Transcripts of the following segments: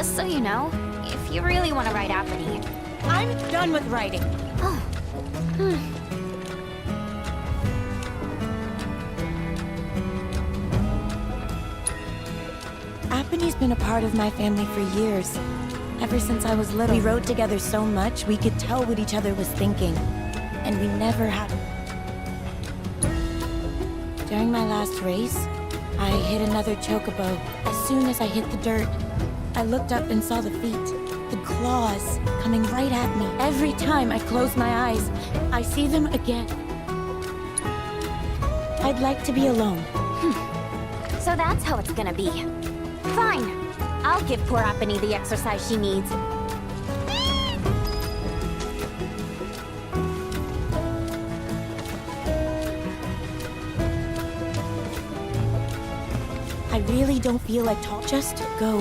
just so you know, if you really want to write Apathy... I'm done with writing. Oh. Apathy's been a part of my family for years. Ever since I was little. We rode together so much, we could tell what each other was thinking. And we never had... During my last race, I hit another chocobo. As soon as I hit the dirt, I looked up and saw the feet, the claws, coming right at me. Every time I close my eyes, I see them again. I'd like to be alone. So that's how it's gonna be. Fine. I'll give poor Apathy the exercise she needs. I really don't feel like talking. Just go.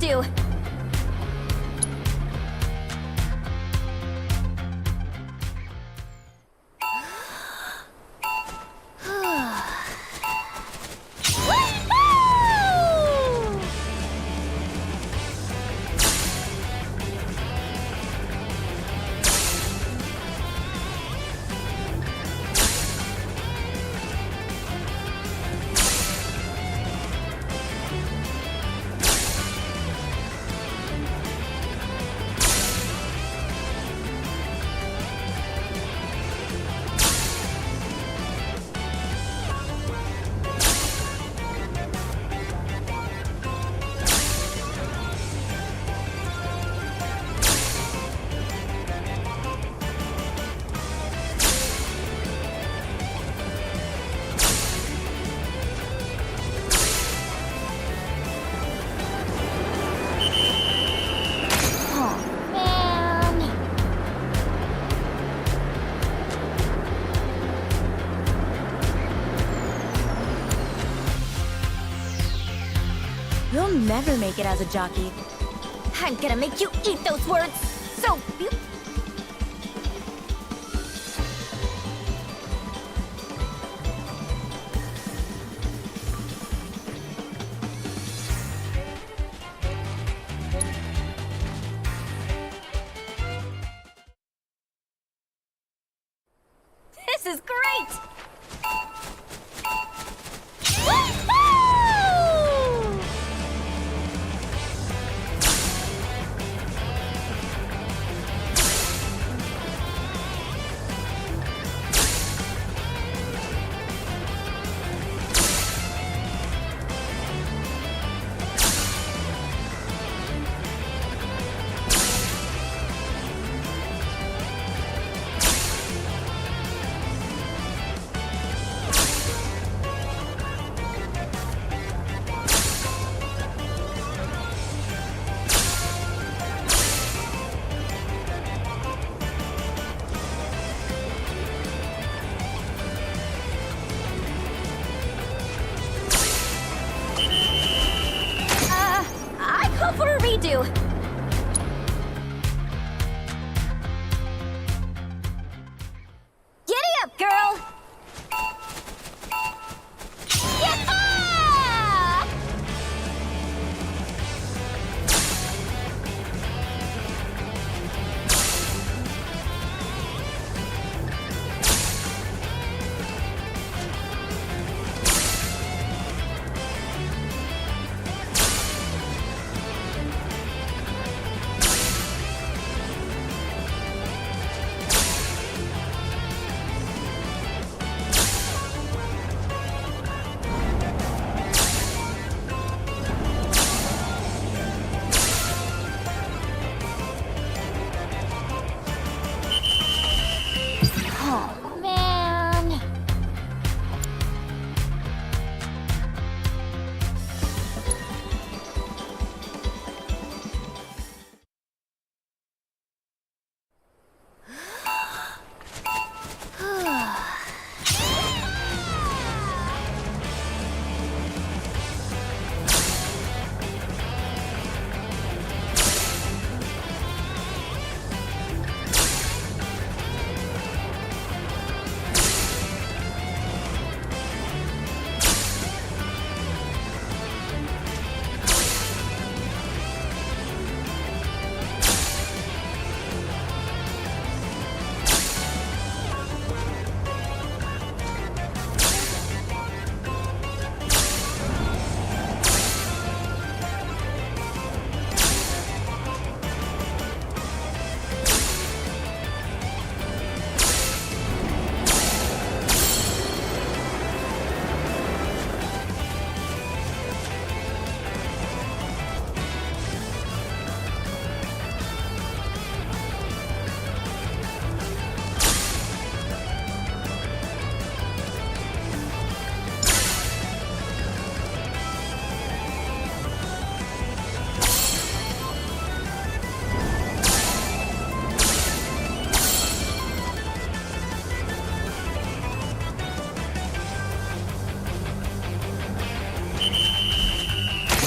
Do. You'll never make it as a jockey. I'm gonna make you eat those words! So... This is great! Call for a redo! Giddy up, girl! Yeah! Oh, man.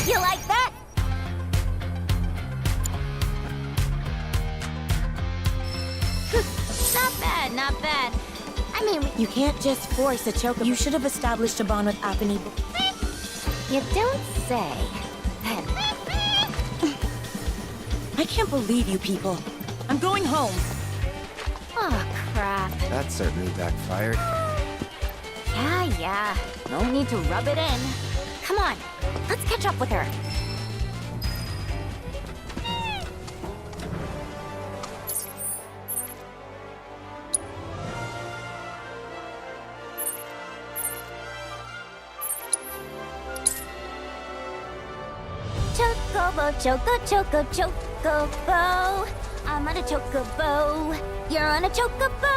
You like that? Not bad, not bad. I mean, You can't just force a chocobo. You should have established a bond with Apani. you don't say. Then, I can't believe you people. I'm going home. oh crap. That certainly backfired. Yeah. No need to rub it in. Come on, let's catch up with her. Chocobo. I'm on a chocobo. You're on a chocobo.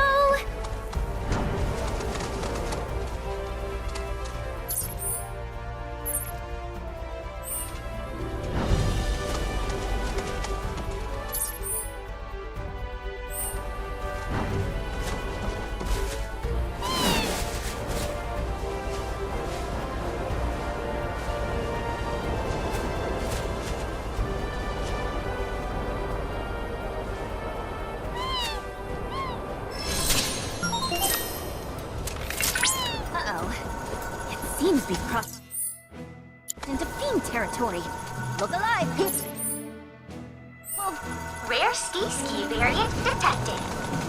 Seems we've crossed into fiend territory. Look alive, peeps! Well, rare ski variant detected.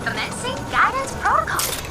Commencing guidance protocol.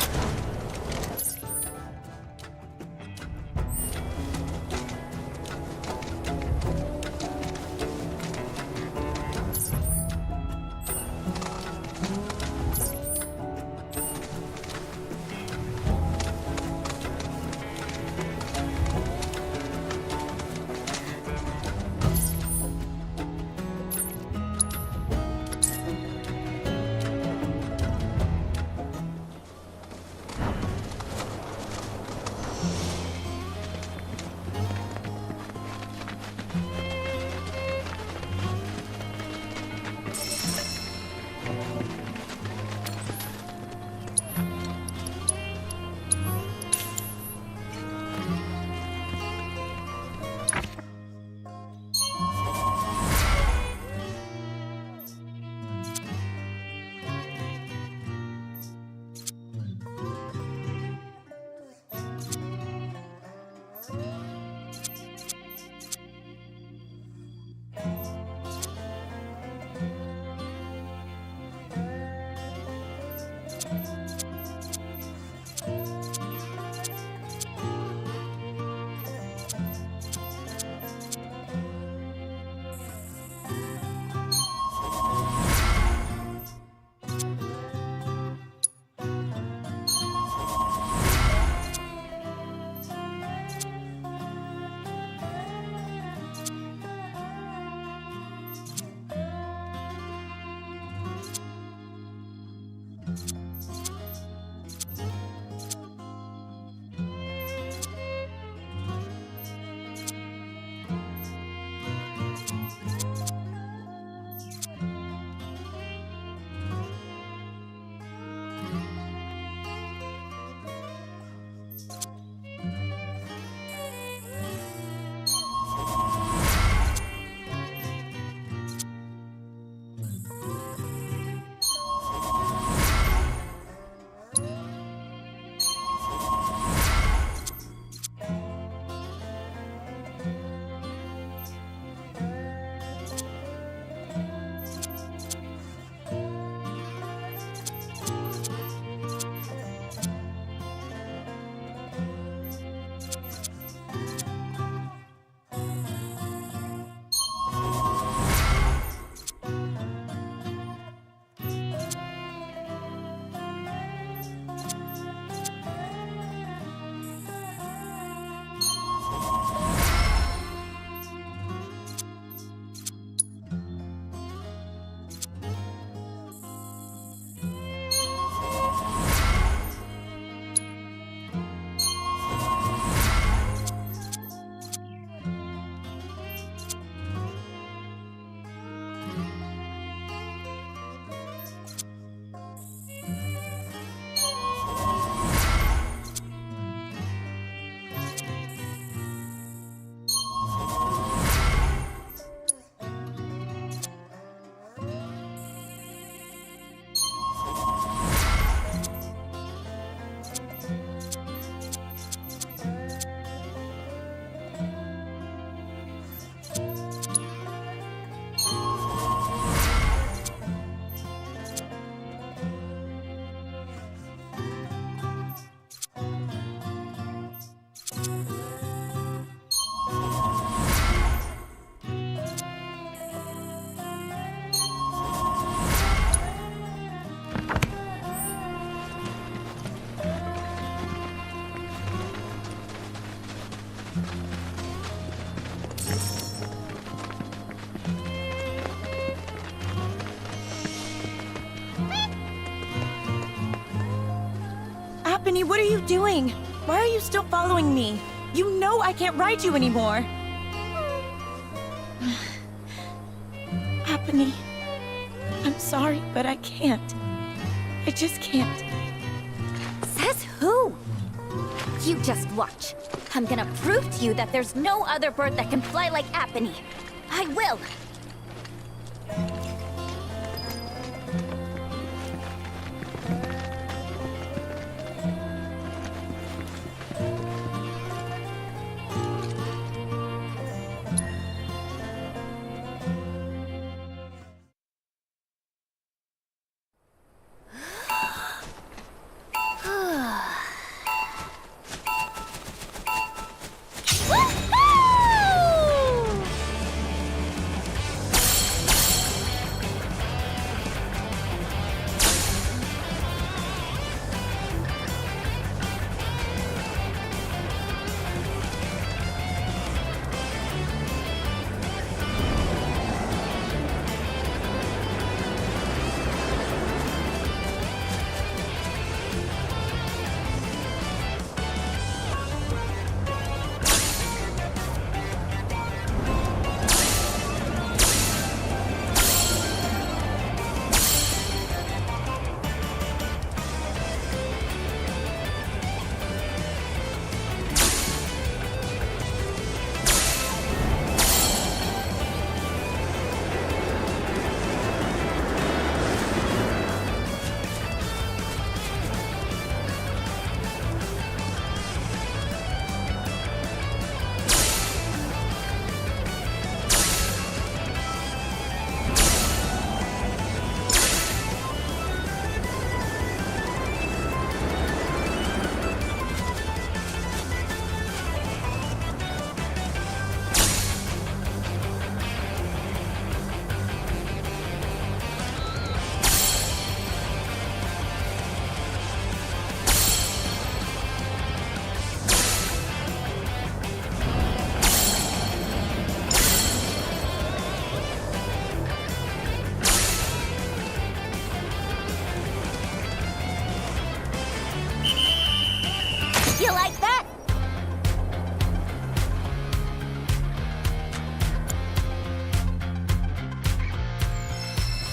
Apony, what are you doing? Why are you still following me? You know I can't ride you anymore. Apony, I'm sorry, but I can't. I just can't. Says who? You just watch. I'm gonna prove to you that there's no other bird that can fly like Apony. I will. You like that?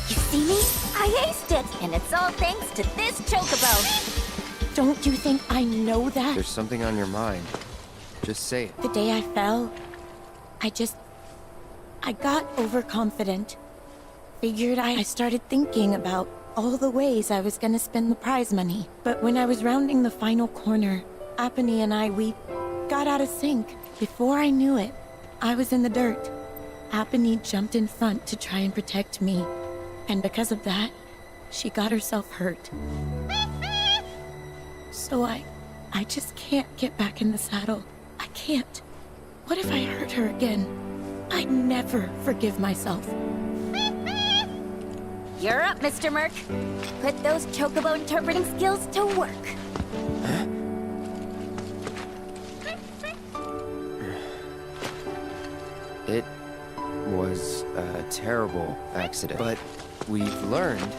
You see me? I aced it, and it's all thanks to this chocobo. Don't you think I know that? There's something on your mind. Just say it. The day I fell, I got overconfident. Figured I started thinking about all the ways I was gonna spend the prize money. But when I was rounding the final corner, Apony and we got out of sync. Before I knew it, I was in the dirt. Apony jumped in front to try and protect me. And because of that, she got herself hurt. So I just can't get back in the saddle. I can't. What if I hurt her again? I'd never forgive myself. You're up, Mr. Merc. Put those chocobo interpreting skills to work. It was a terrible accident, but we've learned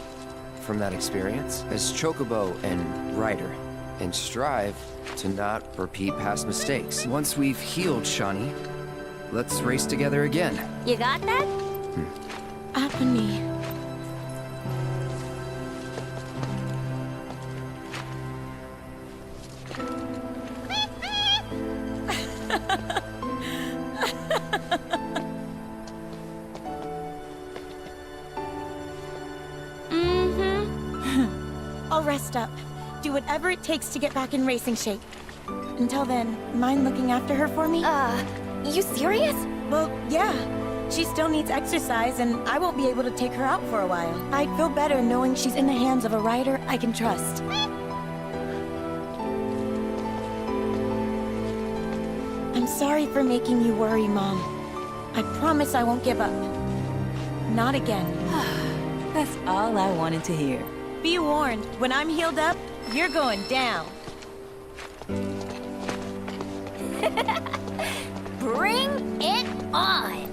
from that experience as chocobo and rider, and strive to not repeat past mistakes. Once we've healed Shani, let's race together again. You got that? Apony. I'll rest up. Do whatever it takes to get back in racing shape. Until then, mind looking after her for me? You serious? Well, yeah. She still needs exercise, and I won't be able to take her out for a while. I'd feel better knowing she's in the hands of a rider I can trust. I'm sorry for making you worry, Mom. I promise I won't give up. Not again. That's all I wanted to hear. Be warned, when I'm healed up, you're going down. Bring it on!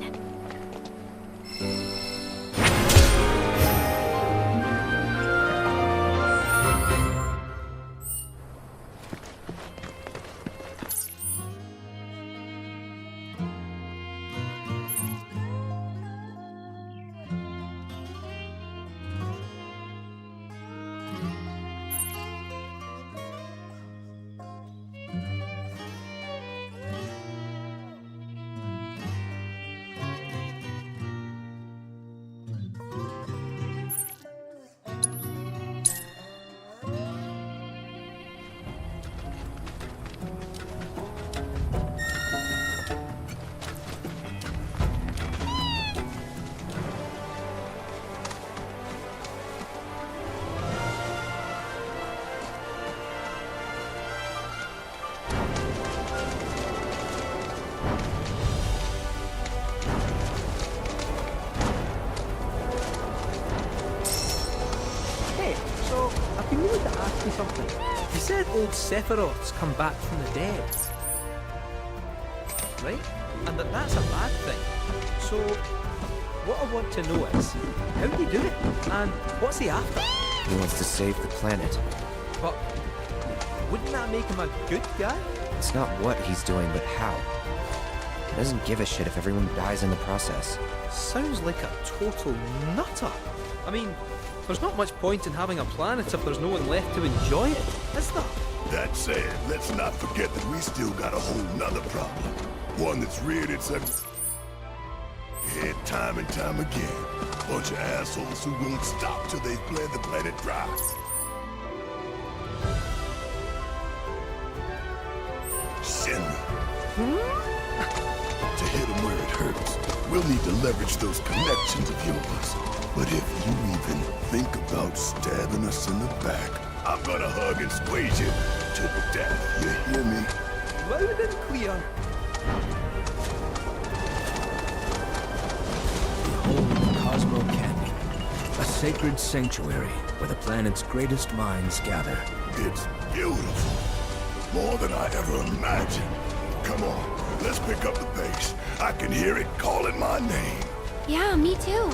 ask me something? You said old Sephiroth's come back from the dead. Right? And that's a bad thing. So, what I want to know is, how did he do it? And what's he after? He wants to save the planet. But, wouldn't that make him a good guy? It's not what he's doing, but how. He doesn't give a shit if everyone dies in the process. Sounds like a total nutter. I mean, there's not much point in having a planet if there's no one left to enjoy it, is there? That said, let's not forget that we still got a whole nother problem. One that's reared its head time and time again. Bunch of assholes who won't stop till they've bled the planet dry. Shinra. To hit them where it hurts, we'll need to leverage those connections of yours. But if you even think about stabbing us in the back, I'm gonna hug and squeeze you to death. You hear me? Loud and clear. Behold Cosmo Canyon, a sacred sanctuary where the planet's greatest minds gather. It's beautiful. More than I ever imagined. Come on, let's pick up the pace. I can hear it calling my name. Yeah, me too.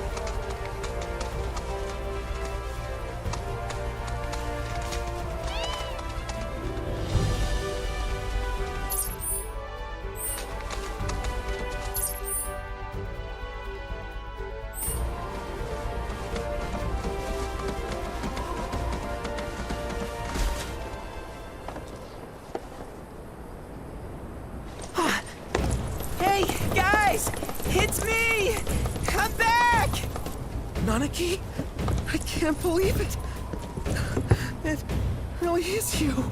Hey, guys! It's me! I'm back! Nanaki? I can't believe it. It really is you.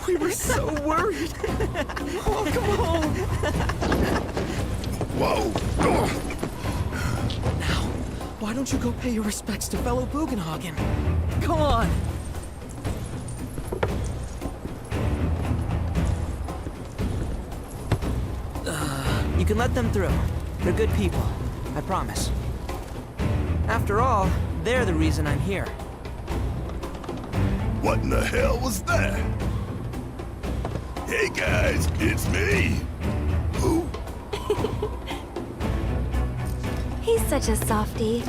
We were so worried. Welcome home. Whoa! Now, why don't you go pay your respects to fellow Bugenhagen? Come on. You can let them through. They're good people. I promise. After all, they're the reason I'm here. What in the hell was that? Hey guys, it's me. Who? He's such a softie.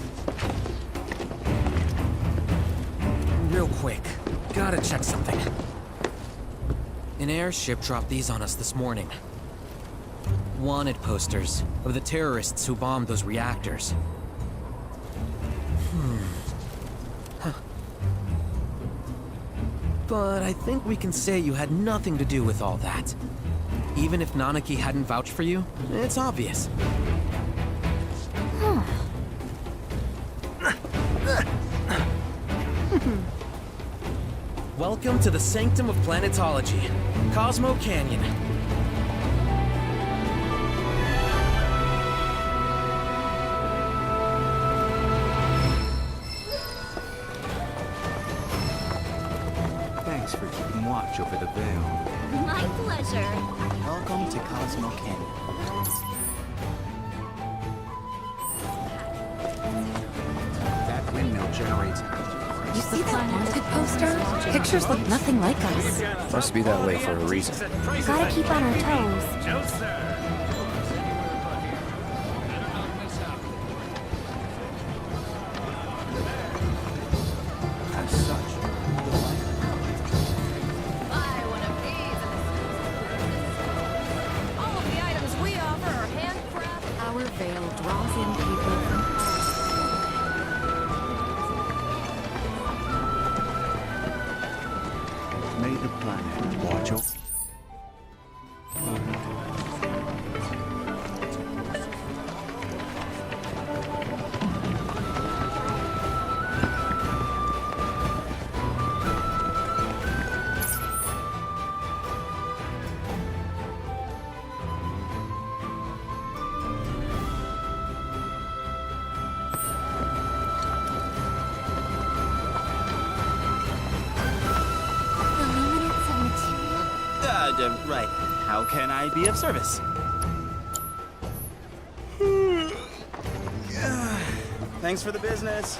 Real quick, gotta check something. An airship dropped these on us this morning. Wanted posters of the terrorists who bombed those reactors. Huh. But I think we can say you had nothing to do with all that. Even if Nanaki hadn't vouched for you, it's obvious. Welcome to the sanctum of planetology, Cosmo Canyon. Thanks for keeping watch over the veil. My pleasure. Welcome to Cosmo Canyon. That windmill generates... You see that wanted poster? Pictures look nothing like us. Must be that way for a reason. Gotta keep on our toes. As such, Buy one of these. All of the items we offer are handcrafted. Our veil draws in people from may the planet watch over... Right. How can I be of service? Thanks for the business.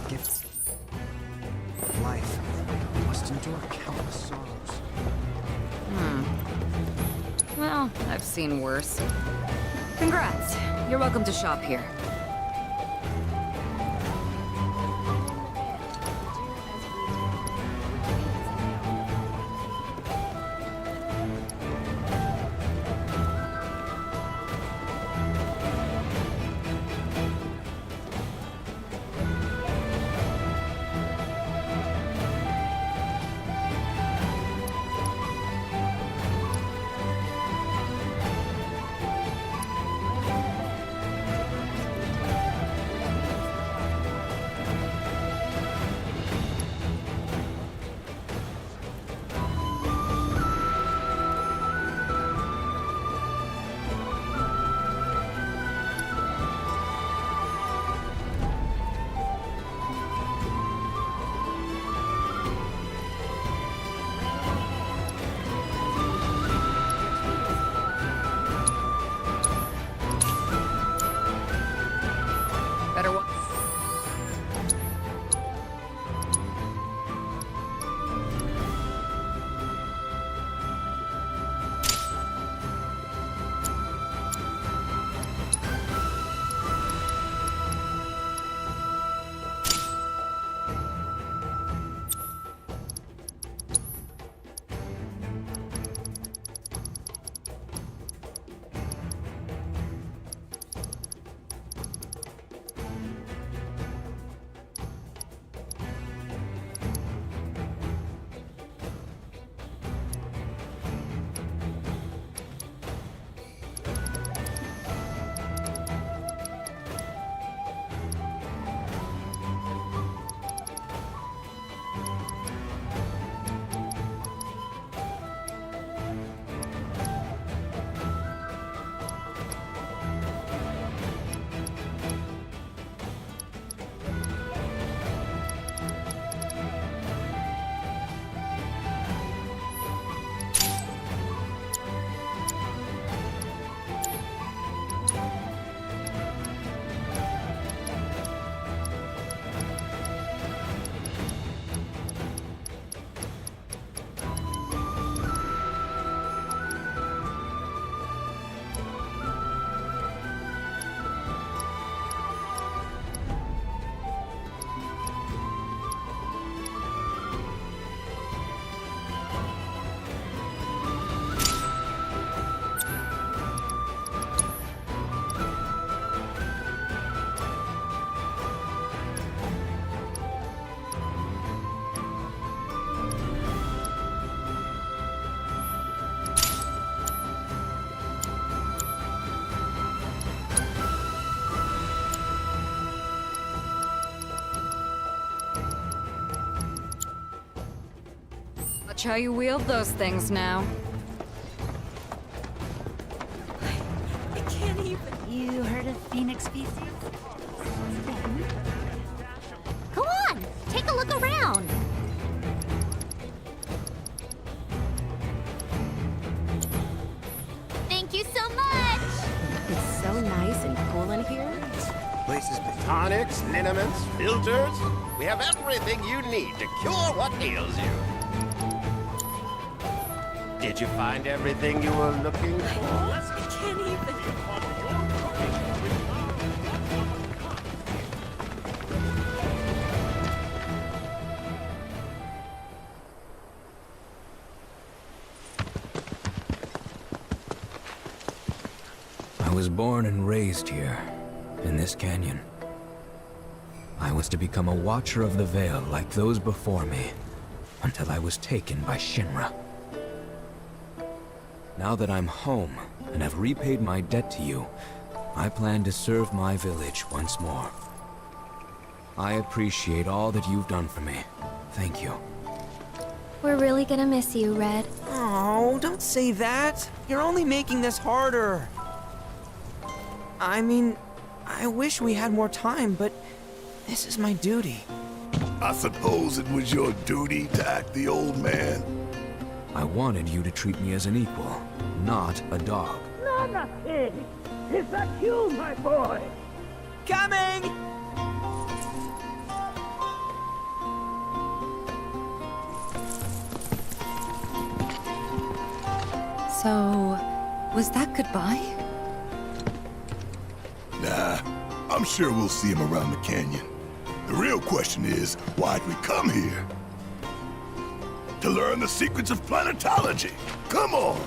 gift of life must endure countless sorrows. Well, I've seen worse. Congrats. You're welcome to shop here. Better one. Watch how you wield those things now. I can't even. You heard of Phoenix species? Go on, take a look around. Thank you so much. It's so nice and cool in here. Places with tonics, liniments, filters. We have everything you need to cure what ails you. Did you find everything you were looking for? I can't even. I was born and raised here, in this canyon. I was to become a Watcher of the Veil like those before me, until I was taken by Shinra. Now that I'm home and have repaid my debt to you, I plan to serve my village once more. I appreciate all that you've done for me. Thank you. We're really gonna miss you, Red. Oh, don't say that. You're only making this harder. I mean, I wish we had more time, but this is my duty. I suppose it was your duty to act the old man. I wanted you to treat me as an equal, not a dog. Not a pig! Is that you, my boy? Coming! So, was that goodbye? Nah, I'm sure we'll see him around the canyon. The real question is, why'd we come here? To learn the secrets of planetology. Come on!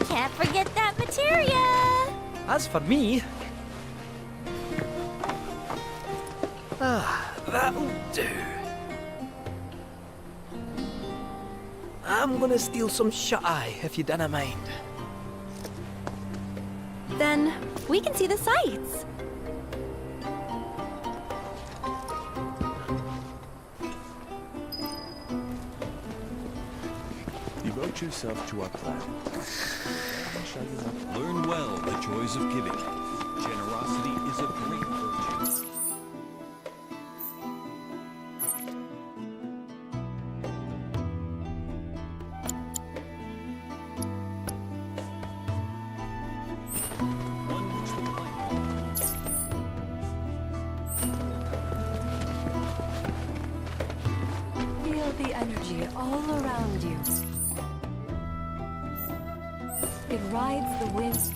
Can't forget that materia! As for me... that'll do. I'm gonna steal some shut-eye, if you don't mind. Then we can see the sights. Devote yourself to our plan. Learn well the joys of giving. Generosity is a great virtue. Feel the energy all around you. It rides the winds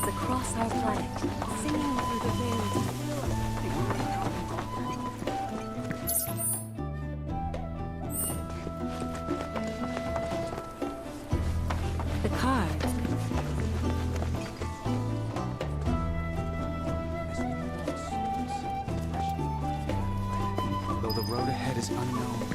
across our planet, singing through the veils. The cards. Though the road ahead is unknown.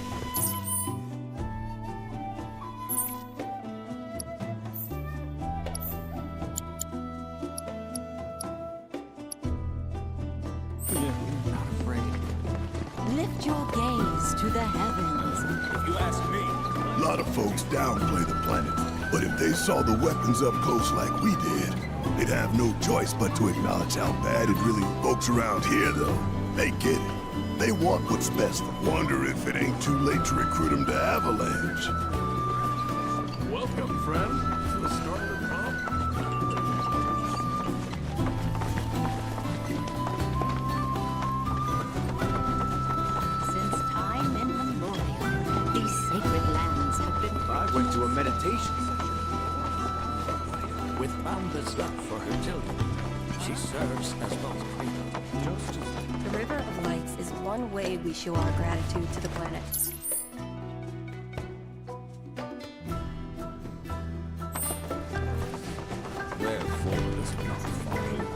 Lift your gaze to the heavens. If you ask me, A lot of folks downplay the planet, but if they saw the weapons up close like we did, they'd have no choice but to acknowledge how bad it really is. Folks around here, though, they get it. They want what's best. Wonder if it ain't too late to recruit them to Avalanche. Welcome, friend, to the start of the prom. Since time immemorial, these sacred lands have been... I went to a meditation session. With boundless love for her children, she serves as both cradle. Just as The River of Lights is one way we show our gratitude to the planet. therefore does it not follow.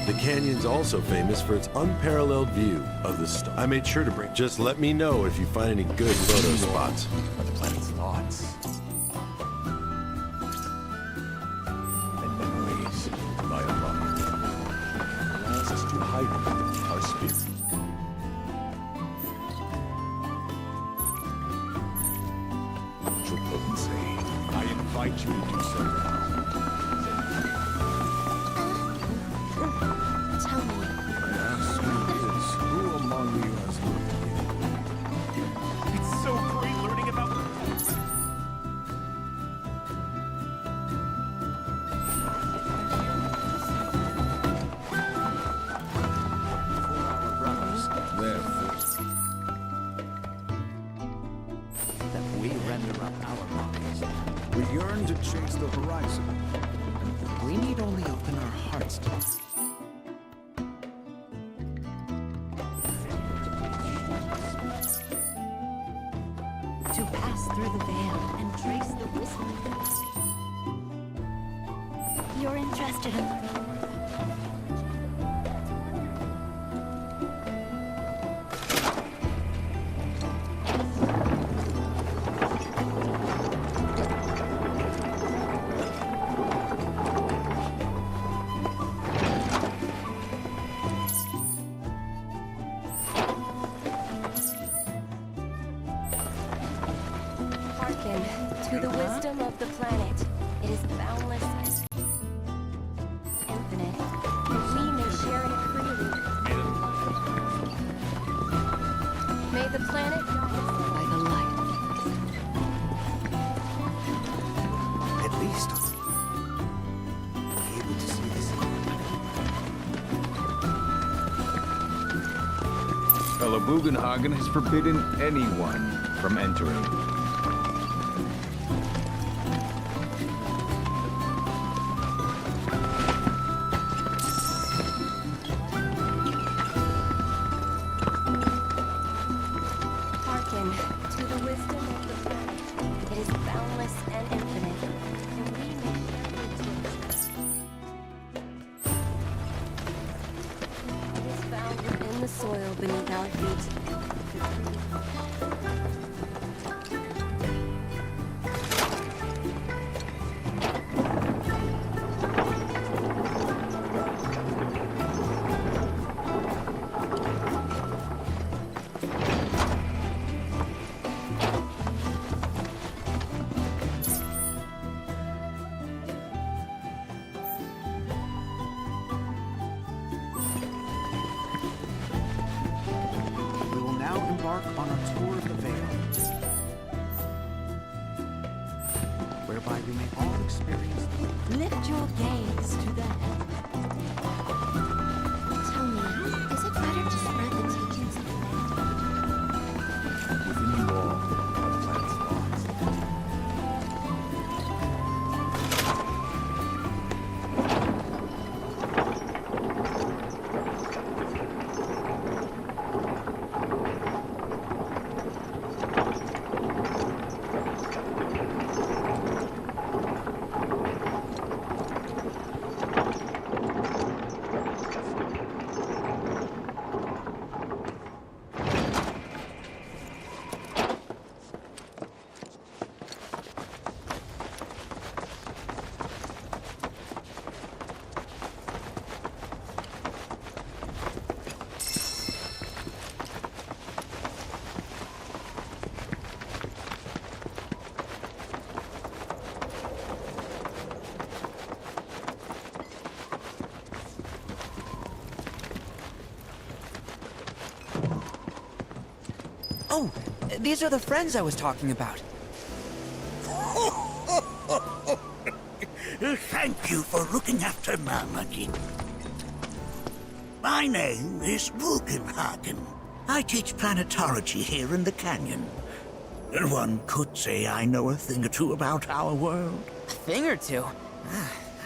The canyon's also famous for its unparalleled view of the star. I made sure to bring. Just let me know if you find any good photo spots. Are the planet's thoughts and memories lie above. Allows us to heighten our spirit. Your potency, I invite you to do so now. Tell me. I ask who among you has looked at you? It's so great learning about that we render up our bodies. we yearn to chase the horizon. We need only open our hearts to pass through the veil and trace the whistling. You're interested in learning. Hearken to the wisdom of the planet. It is boundless and infinite. May the planet by the light. At least I'll be able to see this. Fellow Bugenhagen has forbidden anyone from entering. Hearken to the wisdom of the planet. It is boundless and infinite, and we may it is found within the soil beneath our feet. We will now embark on a tour of the Vale, whereby we may all experience Lift your gaze to the heavens. Tell me, is it better to spread the teachings of man? Within you all are the planet's thoughts. Oh, these are the friends I was talking about. Thank you for looking after Mamaki. My name is Bugenhagen. I teach planetology here in the canyon. One could say I know a thing or two about our world. A thing or two?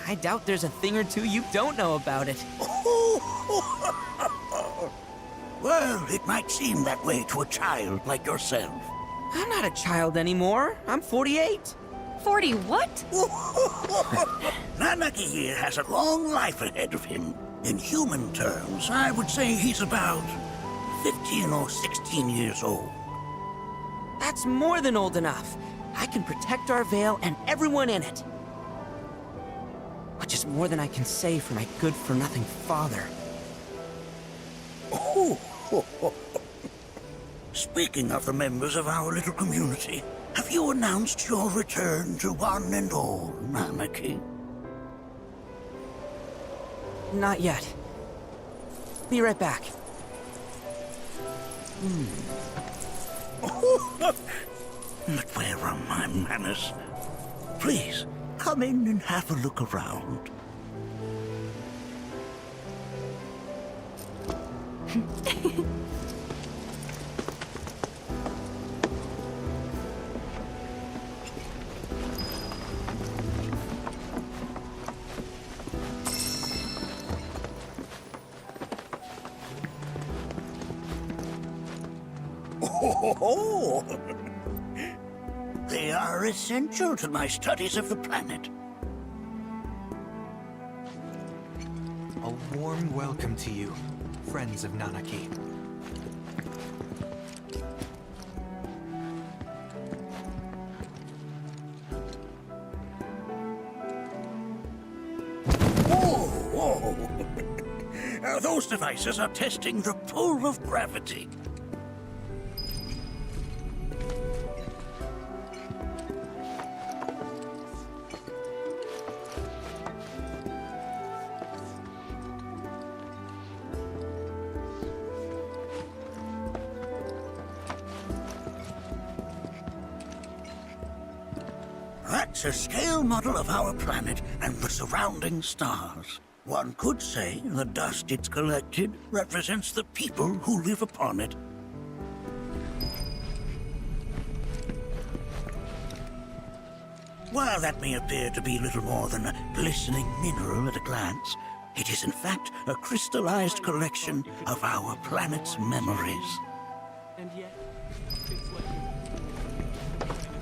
I doubt there's a thing or two you don't know about it. Well, it might seem that way to a child like yourself. I'm not a child anymore. I'm 48. 40 what? Nanaki here has a long life ahead of him. In human terms, I would say he's about 15 or 16 years old. That's more than old enough. I can protect our Vale and everyone in it. Which is more than I can say for my good-for-nothing father. Speaking of the members of our little community, have you announced your return to one and all, Nanaki? Not yet. Be right back. But where are my manners? Please, come in and have a look around. Oh, they are essential to my studies of the planet. a warm welcome to you, friends of Nanaki. Whoa! Those devices are testing the pull of gravity. It's a scale model of our planet and the surrounding stars. One could say the dust it's collected represents the people who live upon it. While that may appear to be little more than a glistening mineral at a glance, it is in fact a crystallized collection of our planet's memories. And yet, it's like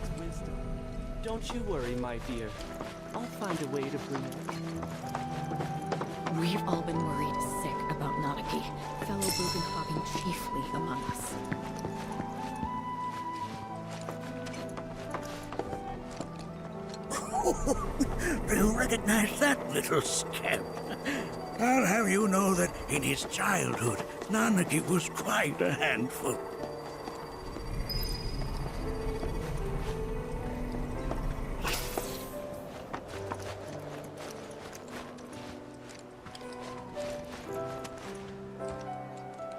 its wisdom. Don't you worry, my dear. I'll find a way to bring it. We've all been worried sick about Nanaki, fellow Bugenhagen chiefly among us. Do you recognize that little scamp? I'll have you know that in his childhood, Nanaki was quite a handful.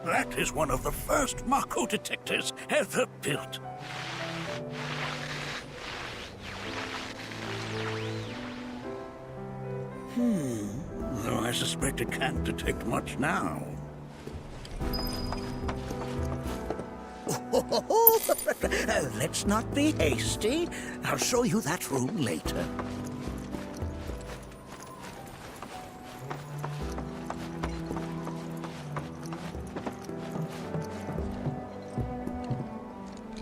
That is one of the first Mako detectors ever built. Though I suspect it can't detect much now. Let's not be hasty. I'll show you that room later.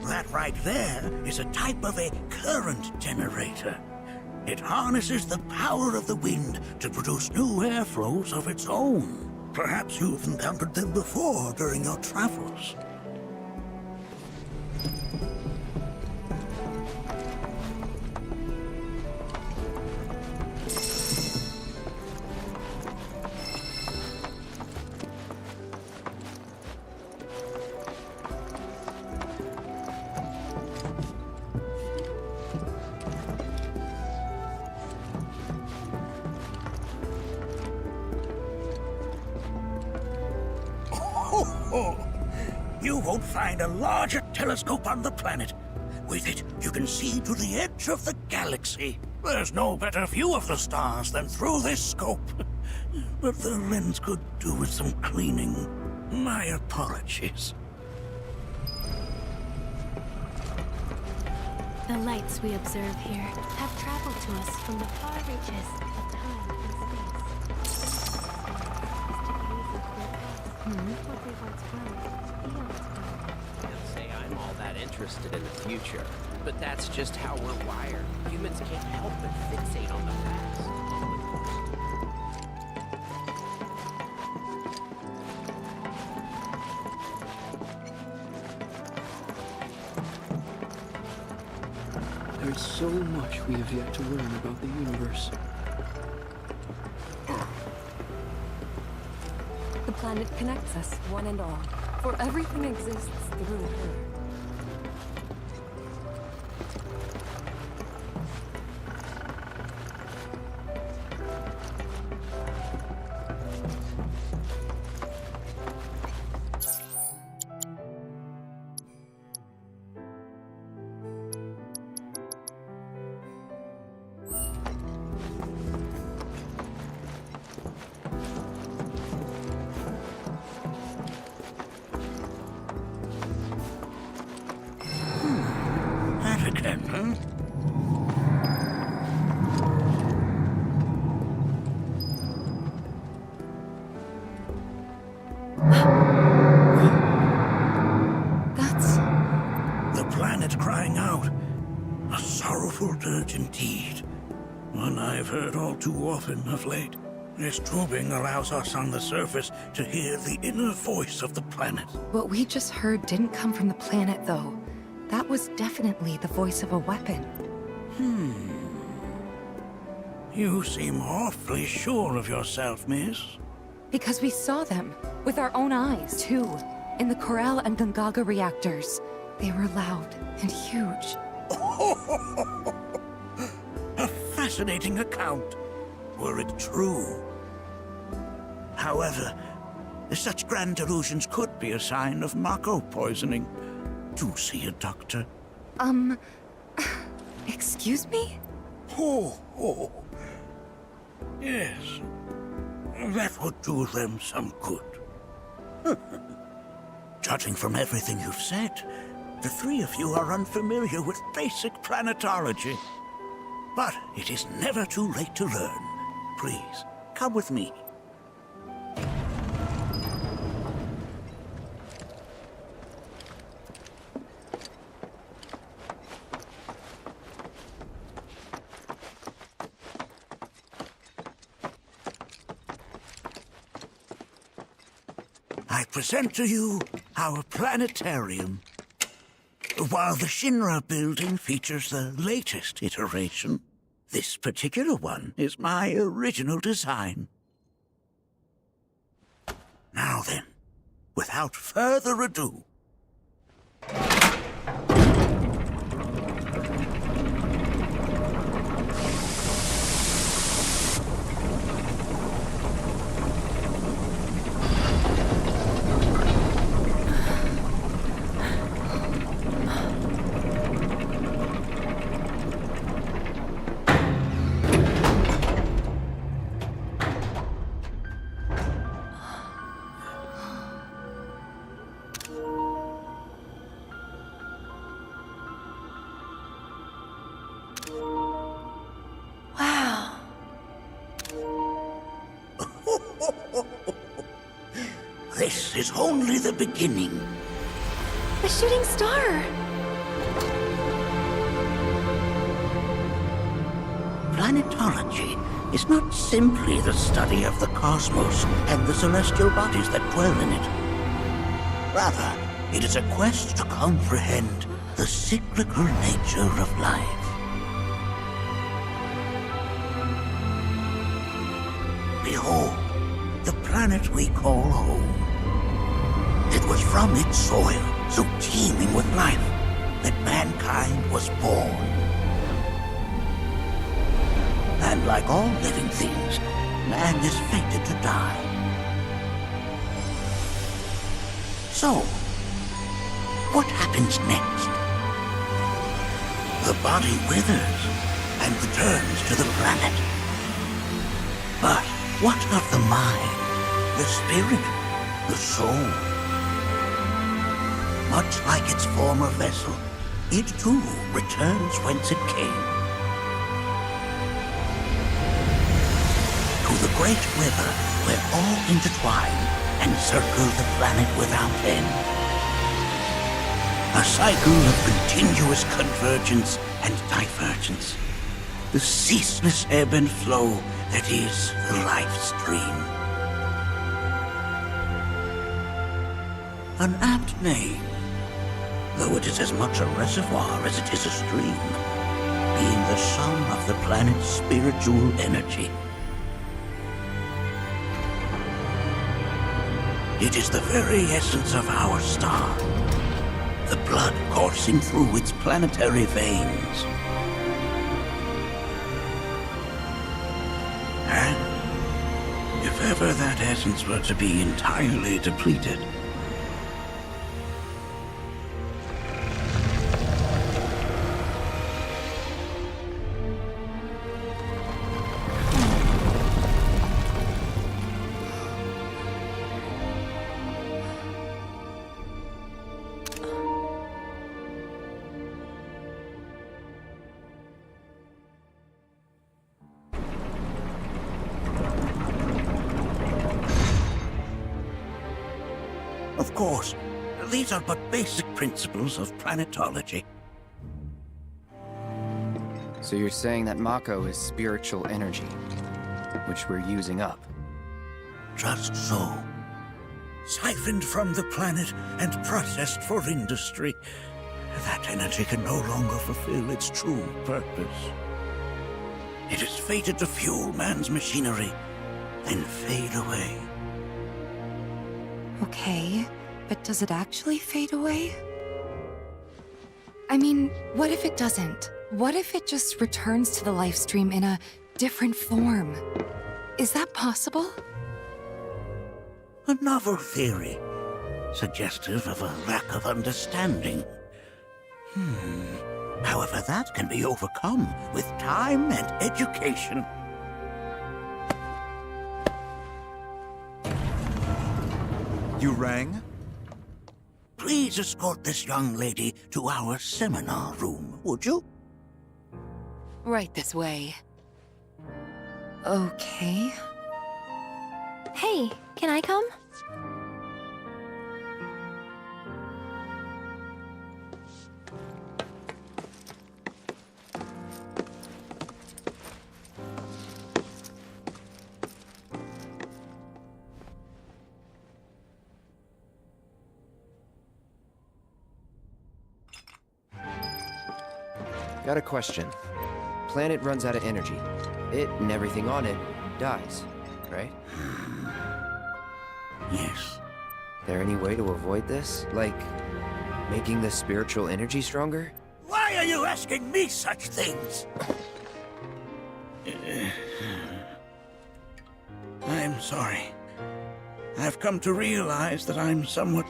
That right there is a type of a current generator. It harnesses the power of the wind to produce new airflows of its own. Perhaps you've encountered them before during your travels. You won't find a larger telescope on the planet. With it, you can see to the edge of the galaxy. There's no better view of the stars than through this scope. But the lens could do with some cleaning. My apologies. The lights we observe here have traveled to us from the far reaches of time and space. What they once were, eons ago. Can't say I'm all that interested in the future, but that's just how we're wired. Humans can't help but fixate on the past. There's so much we have yet to learn about the universe. The planet connects us, one and all, for everything exists through her. Indeed. One I've heard all too often of late. This tubing allows us on the surface to hear the inner voice of the planet. What we just heard didn't come from the planet, though. That was definitely the voice of a weapon. You seem awfully sure of yourself, miss. Because we saw them, with our own eyes, too. In the Corel and Gungaga reactors. They were loud and huge. A fascinating account, were it true. However, such grand delusions could be a sign of Mako poisoning. Do see a doctor. Excuse me? Oh. Yes. That would do them some good. Judging from everything you've said, the three of you are unfamiliar with basic planetology. But it is never too late to learn. Please, come with me. I present to you our planetarium. While the Shinra building features the latest iteration, this particular one is my original design. Now then, without further ado, this is only the beginning. A shooting star! Planetology is not simply the study of the cosmos and the celestial bodies that dwell in it. Rather, it is a quest to comprehend the cyclical nature of life. Behold, the planet we call home. It was from its soil, so teeming with life, that mankind was born. And like all living things, man is fated to die. So, what happens next? The body withers and returns to the planet. But what of the mind, the spirit, the soul? Much like its former vessel, it too returns whence it came. To the great river where all intertwine and circle the planet without end. A cycle of continuous convergence and divergence. The ceaseless ebb and flow that is the life stream. An apt name, though it is as much a reservoir as it is a stream, being the sum of the planet's spiritual energy. It is the very essence of our star, the blood coursing through its planetary veins. And if ever that essence were to be entirely depleted, of course, these are but basic principles of planetology. So you're saying that Mako is spiritual energy, which we're using up? Just so. Siphoned from the planet and processed for industry, that energy can no longer fulfill its true purpose. It is fated to fuel man's machinery, then fade away. Okay, but does it actually fade away? I mean, what if it doesn't? What if it just returns to the life stream in a different form? Is that possible? A novel theory, suggestive of a lack of understanding. However, that can be overcome with time and education. You rang? Please escort this young lady to our seminar room, would you? Right this way. Okay. Hey, can I come? Got a question. Planet runs out of energy. It and everything on it dies, right? Yes. There any way to avoid this? Like, making the spiritual energy stronger? Why are you asking me such things? I'm sorry. I've come to realize that I'm somewhat...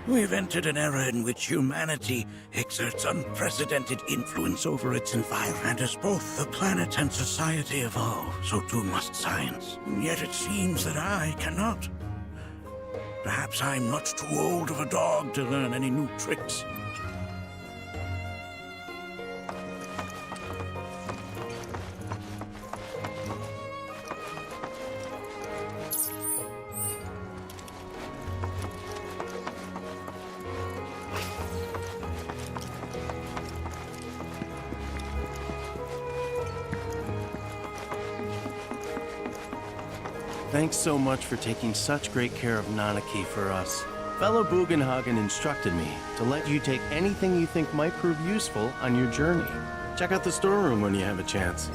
We've entered an era in which humanity exerts unprecedented influence over its environment. As both the planet and society evolve, so too must science. And yet it seems that I cannot. Perhaps I'm much too old of a dog to learn any new tricks. Thanks so much for taking such great care of Nanaki for us. Fellow Bugenhagen instructed me to let you take anything you think might prove useful on your journey. Check out the storeroom when you have a chance.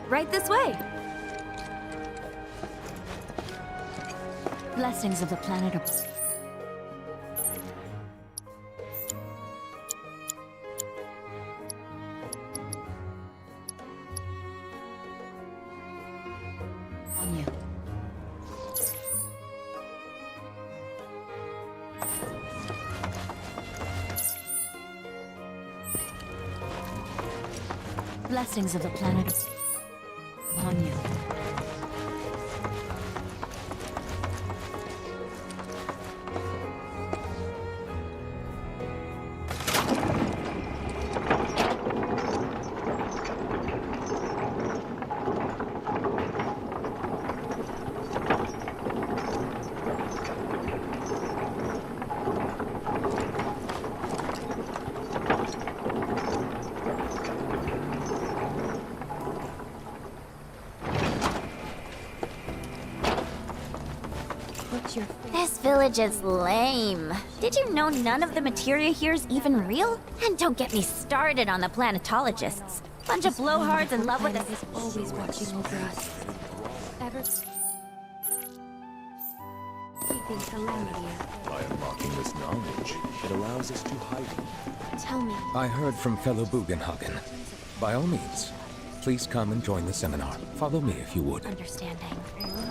Right this way. Blessings of the planet of... On you. Blessings of the planet of... On you. your This village is lame. Did you know none of the materia here is even real? And don't get me started on the planetologists. Bunch of blowhards in love with us. is always watching over us. Ever keeping calamity. By unlocking this knowledge, it allows us to hide. Tell me. I heard from fellow Bugenhagen. By all means, please come and join the seminar. Follow me if you would. Understanding.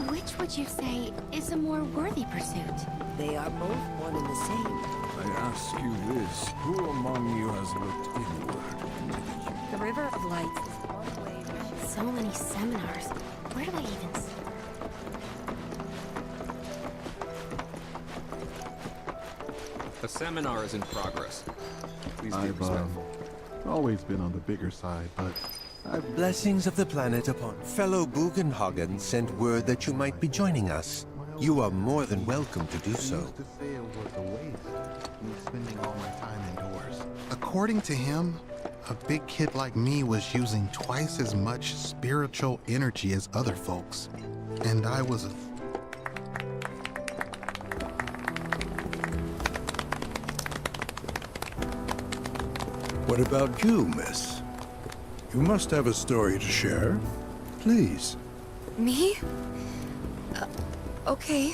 Which would you say is a more worthy pursuit? They are both one and the same. I ask you this, who among you has looked inward? The River of Lights is one way. So many seminars. Where do I even start? The seminar is in progress. Please be I've respectful. always been on the bigger side, but Blessings of the planet upon fellow Bugenhagen sent word that you might be joining us. You are more than welcome to do so. to say it was a waste, me spending all my time indoors. According to him, a big kid like me was using twice as much spiritual energy as other folks. And I was What about you, miss? You must have a story to share. Please. Me? Okay.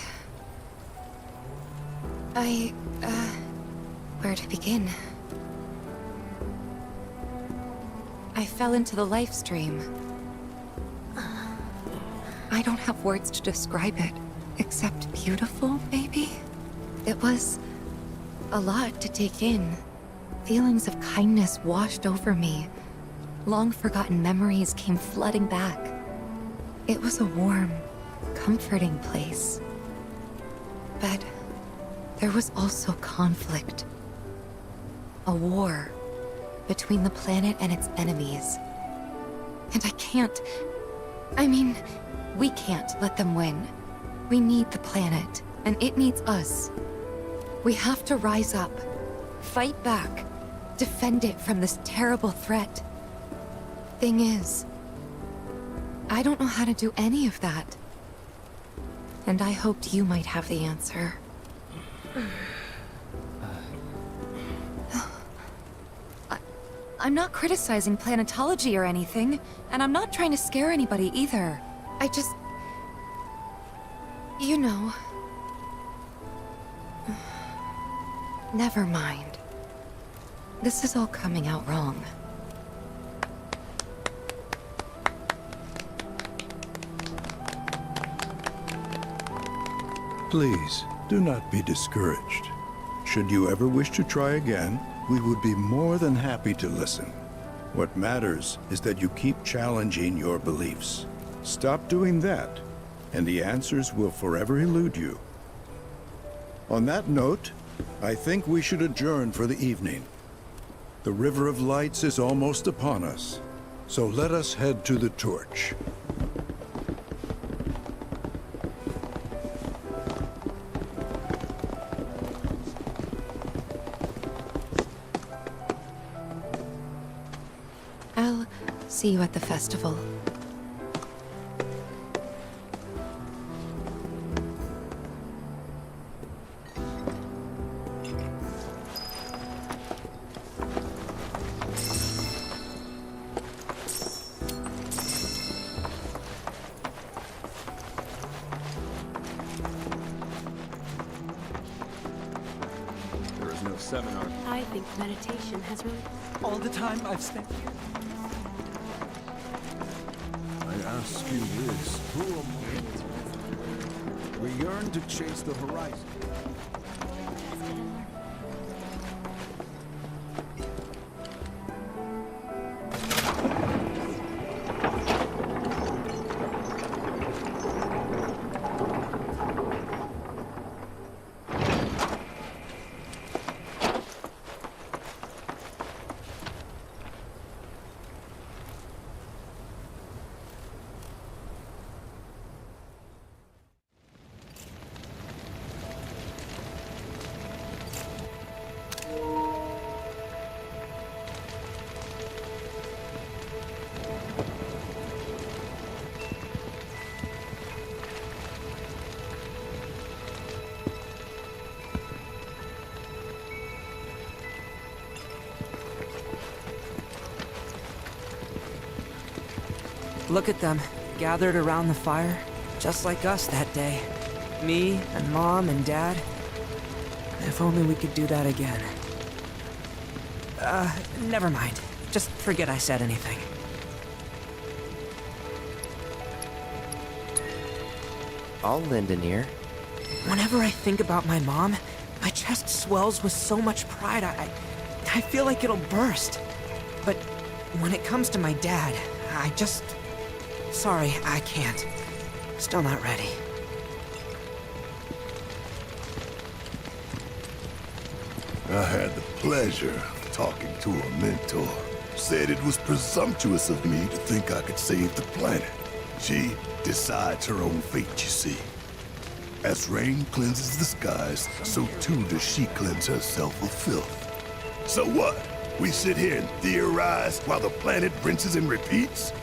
Where to begin? I fell into the life stream. I don't have words to describe it, except beautiful, maybe? It was a lot to take in. Feelings of kindness washed over me. Long-forgotten memories came flooding back. It was a warm, comforting place. But there was also conflict. A war between the planet and its enemies. And we can't let them win. We need the planet, and it needs us. We have to rise up, fight back, defend it from this terrible threat. Thing is, I don't know how to do any of that. And I hoped you might have the answer. I'm not criticizing planetology or anything, and I'm not trying to scare anybody either. I just... You know... Never mind. This is all coming out wrong. Please, do not be discouraged. Should you ever wish to try again, we would be more than happy to listen. What matters is that you keep challenging your beliefs. Stop doing that, and the answers will forever elude you. On that note, I think we should adjourn for the evening. The River of Lights is almost upon us, so let us head to the torch. I'll see you at the festival. There is no seminar. I think meditation has really... All the time I've spent here. I ask you this, who among we yearn to chase the horizon. Look at them, gathered around the fire, just like us that day. Me and Mom and Dad. If only we could do that again. Never mind. Just forget I said anything. I'll lend an ear. Whenever I think about my mom, my chest swells with so much pride, I feel like it'll burst. But when it comes to my dad, I just... Sorry, I can't. Still not ready. I had the pleasure of talking to a mentor. Said it was presumptuous of me to think I could save the planet. She decides her own fate, you see. As rain cleanses the skies, so too does she cleanse herself of filth. So what? We sit here and theorize while the planet rinses and repeats?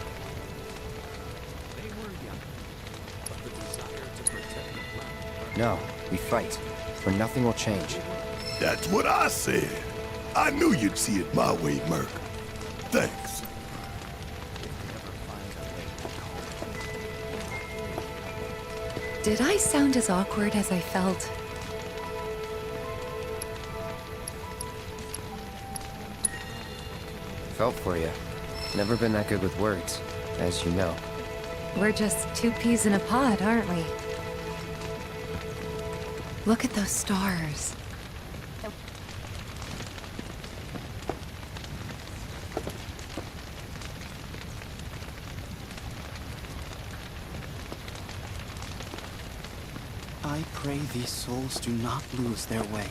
No, we fight, or nothing will change. That's what I said. I knew you'd see it my way, Merc. Thanks. Did I sound as awkward as I felt? Felt for you. Never been that good with words, as you know. We're just two peas in a pod, aren't we? Look at those stars. I pray these souls do not lose their way.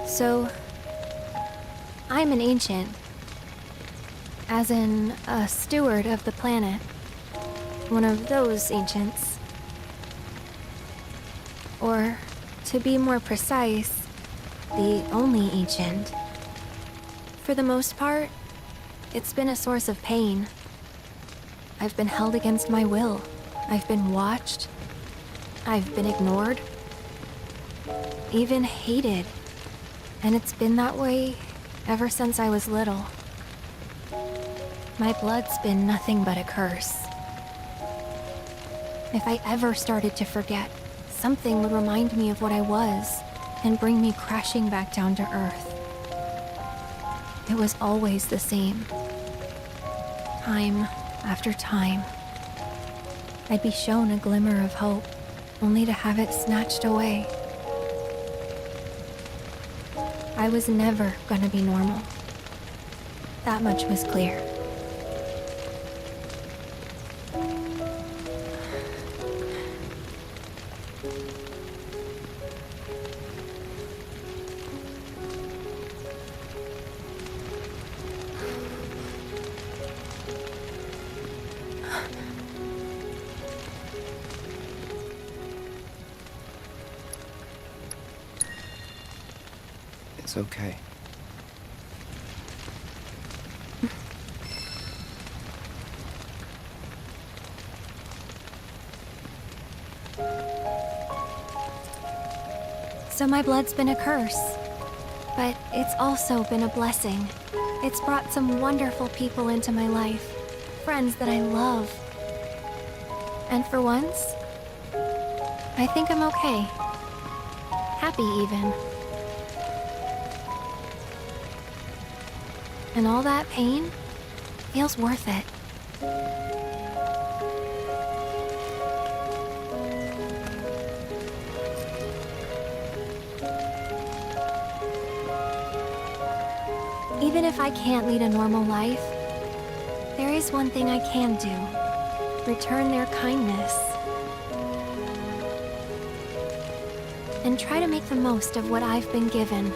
So, I'm an ancient. As in, a steward of the planet. One of those ancients. Or, to be more precise, the only ancient. For the most part, it's been a source of pain. I've been held against my will. I've been watched. I've been ignored. Even hated. And it's been that way ever since I was little. My blood's been nothing but a curse. If I ever started to forget, something would remind me of what I was and bring me crashing back down to Earth. It was always the same. Time after time. I'd be shown a glimmer of hope, only to have it snatched away. I was never gonna be normal. That much was clear. It's okay. So my blood's been a curse, but it's also been a blessing. It's brought some wonderful people into my life, friends that I love. And for once, I think I'm okay. Happy even. And all that pain feels worth it. Even if I can't lead a normal life, there is one thing I can do. Return their kindness. and try to make the most of what I've been given.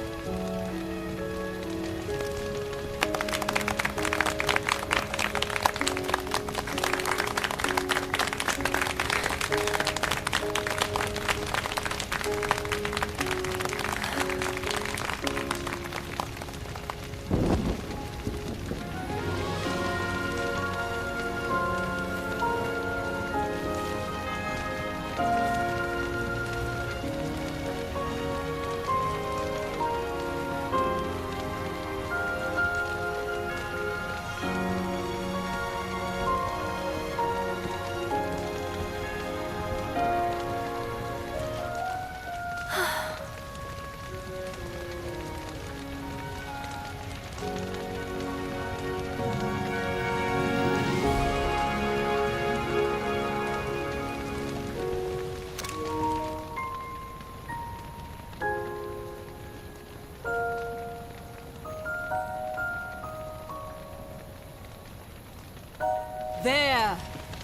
There!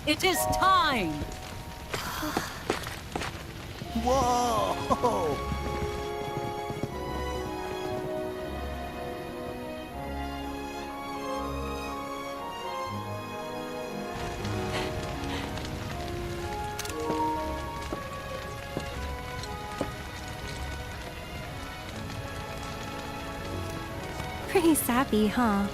It is time! Whoa! Pretty sappy, huh?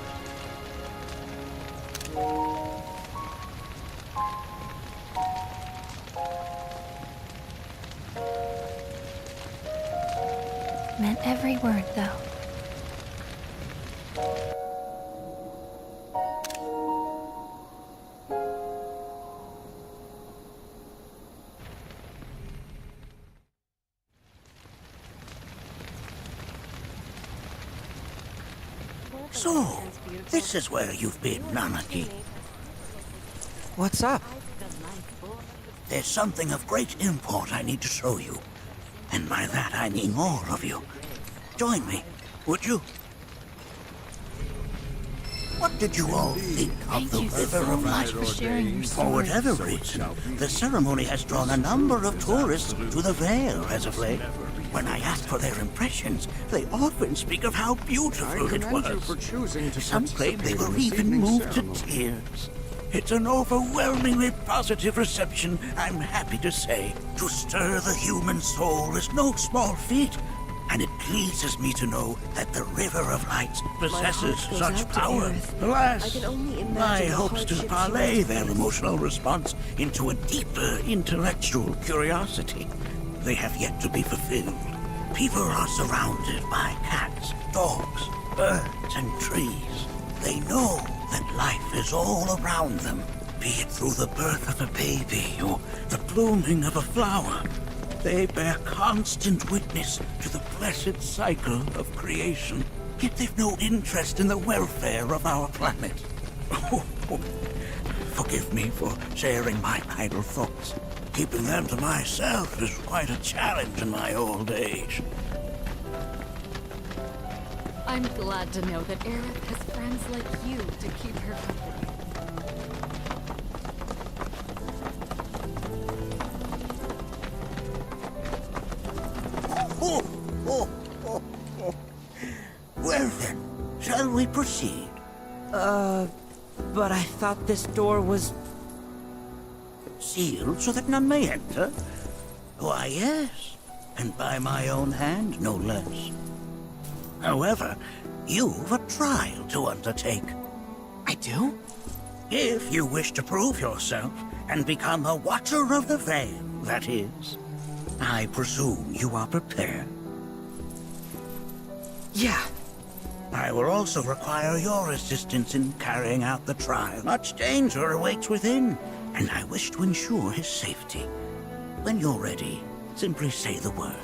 Meant every word, though. So, this is where you've been, Nanaki. What's up? There's something of great import I need to show you. And by that I mean all of you. Join me, would you? What did you all think of the River of Light? For whatever reason, the ceremony has drawn a number of tourists to the Vale as of late. When I ask for their impressions, they often speak of how beautiful it was. Some claim they were even moved to tears. It's an overwhelmingly positive reception, I'm happy to say. To stir the human soul is no small feat, and it pleases me to know that the River of Lights possesses such power. Alas, my hopes to parlay their emotional response into a deeper intellectual curiosity, they have yet to be fulfilled. People are surrounded by cats, dogs, birds, and trees. They know that life is all around them, be it through the birth of a baby or the blooming of a flower. They bear constant witness to the blessed cycle of creation, yet they've no interest in the welfare of our planet. Forgive me for sharing my idle thoughts. Keeping them to myself is quite a challenge in my old age. I'm glad to know that Aerith has friends like you to keep her company. Well then, shall we proceed? But I thought this door was... sealed so that none may enter? Why, yes, and by my own hand, no less. However, you've a trial to undertake. I do? If you wish to prove yourself and become a Watcher of the Veil, that is. I presume you are prepared. Yeah. I will also require your assistance in carrying out the trial. Much danger awaits within, and I wish to ensure his safety. When you're ready, simply say the word.